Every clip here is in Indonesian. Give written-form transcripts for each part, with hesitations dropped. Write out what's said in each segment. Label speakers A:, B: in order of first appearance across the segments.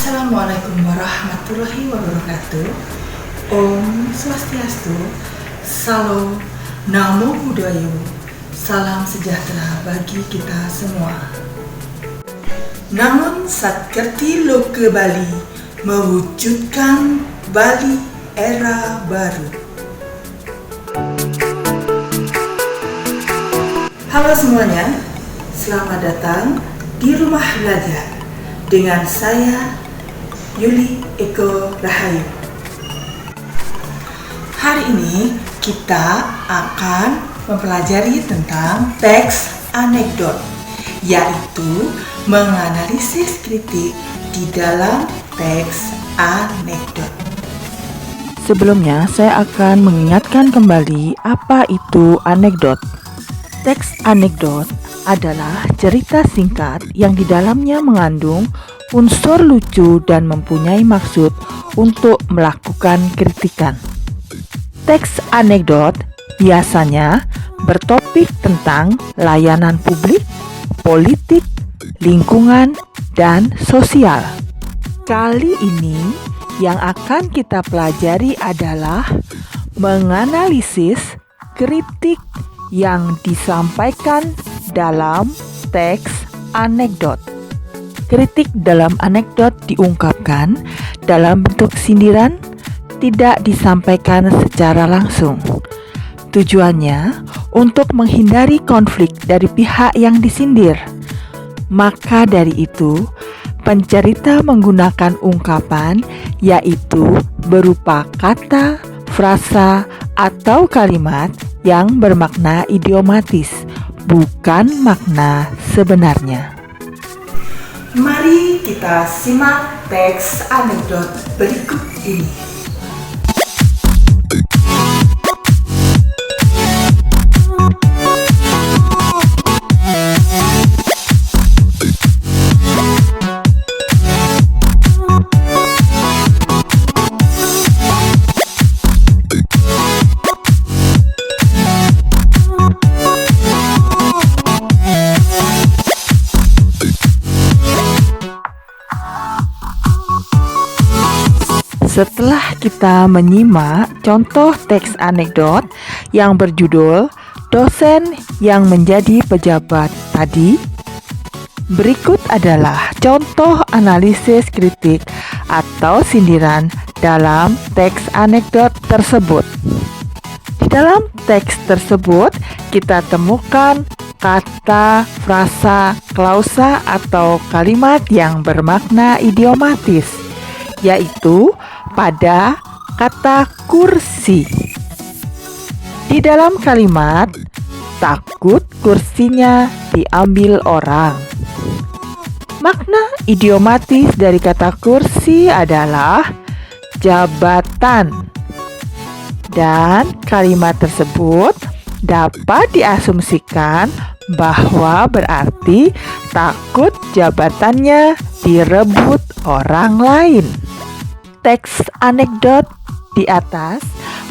A: Assalamualaikum warahmatullahi wabarakatuh. Om Swastiastu, Salam, Namo Buddhaya, salam sejahtera bagi kita semua. Namun Satkerti Loka Bali mewujudkan Bali era baru. Halo semuanya, selamat datang di Rumah Belajar dengan saya Yuli Eko Rahayu. Hari ini kita akan mempelajari tentang teks anekdot, yaitu menganalisis kritik di dalam teks anekdot.
B: Sebelumnya, saya akan mengingatkan kembali apa itu anekdot. Teks anekdot adalah cerita singkat yang di dalamnya mengandung unsur lucu dan mempunyai maksud untuk melakukan kritikan. Teks anekdot biasanya bertopik tentang layanan publik, politik, lingkungan, dan sosial. Kali ini yang akan kita pelajari adalah menganalisis kritik yang disampaikan dalam teks anekdot. Kritik dalam anekdot diungkapkan dalam bentuk sindiran, tidak disampaikan secara langsung. Tujuannya untuk menghindari konflik dari pihak yang disindir. Maka dari itu, pencerita menggunakan ungkapan yaitu berupa kata, frasa, atau kalimat yang bermakna idiomatis, bukan makna sebenarnya.
A: Mari kita simak teks anekdot berikut ini.
B: Setelah kita menyimak contoh teks anekdot yang berjudul dosen yang menjadi pejabat tadi, berikut adalah contoh analisis kritik atau sindiran dalam teks anekdot tersebut. Di dalam teks tersebut kita temukan kata, frasa, klausa, atau kalimat yang bermakna idiomatis, yaitu pada kata kursi. Di dalam kalimat, takut kursinya diambil orang. Makna idiomatis dari kata kursi adalah jabatan. Dan kalimat tersebut dapat diasumsikan bahwa berarti takut jabatannya direbut orang lain. Teks anekdot di atas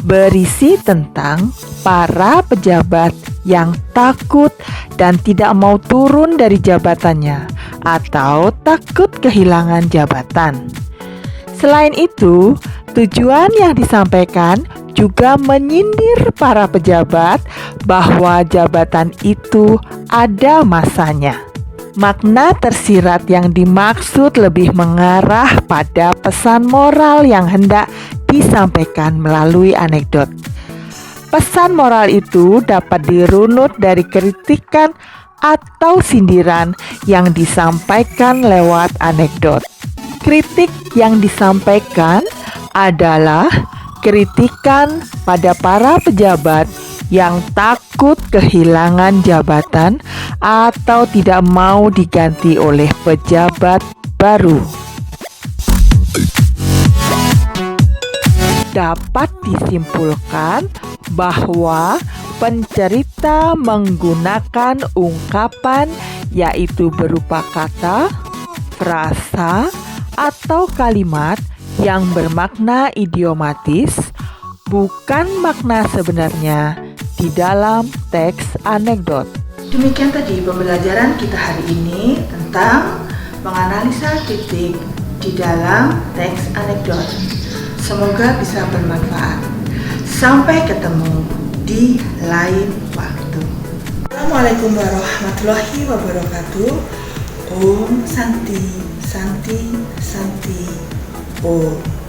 B: berisi tentang para pejabat yang takut dan tidak mau turun dari jabatannya atau takut kehilangan jabatan. Selain itu, tujuan yang disampaikan juga menyindir para pejabat bahwa jabatan itu ada masanya. Makna tersirat yang dimaksud lebih mengarah pada pesan moral yang hendak disampaikan melalui anekdot. Pesan moral itu dapat dirunut dari kritikan atau sindiran yang disampaikan lewat anekdot. Kritik yang disampaikan adalah kritikan pada para pejabat yang takut kehilangan jabatan atau tidak mau diganti oleh pejabat baru. Dapat disimpulkan bahwa pencerita menggunakan ungkapan yaitu berupa kata, frasa, atau kalimat yang bermakna idiomatis, bukan makna sebenarnya di dalam teks anekdot.
A: Demikian tadi pembelajaran kita hari ini tentang menganalisa kritik di dalam teks anekdot. Semoga bisa bermanfaat. Sampai ketemu di lain waktu. Assalamualaikum warahmatullahi wabarakatuh. Om Santi, Santi, Santi, Om.